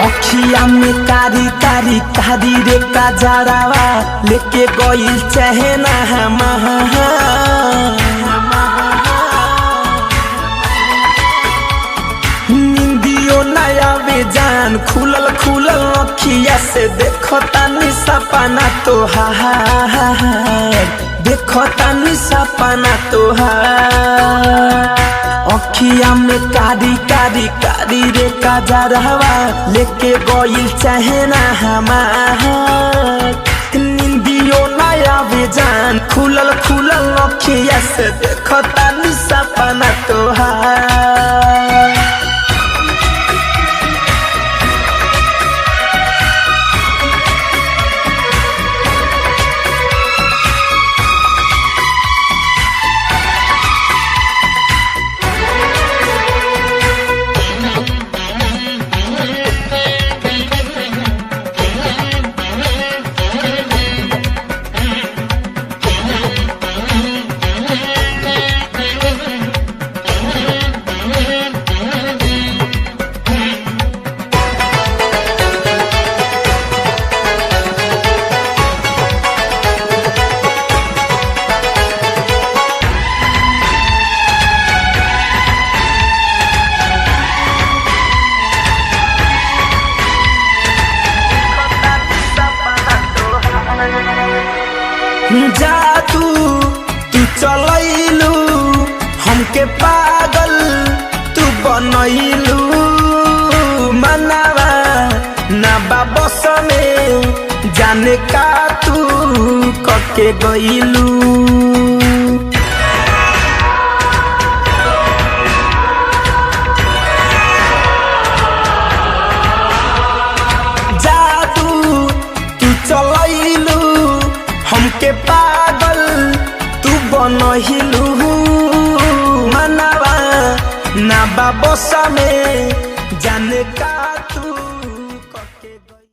अखिया में कारी कारी कारी रे कजरावा लेके गइल चहना निंदियो नया बेजान खुलल खुलल अखिया से देखो तानी सपना तोहार देखो तानी सपना तोहार अखिया में कारी कारी कारी रे कजरावा लेके गइल चहना हमार निंदियो नया बेजान खुलल खुलल अखिया से देखो तानी सपना तोहार। जादू तू चलैलू हमके पागल तू बनैलू मनावा ना बाबस में जाने का तू कके गइलू हमके पागल तू बनहिलू मनावा ना बाबसा में जाने का तू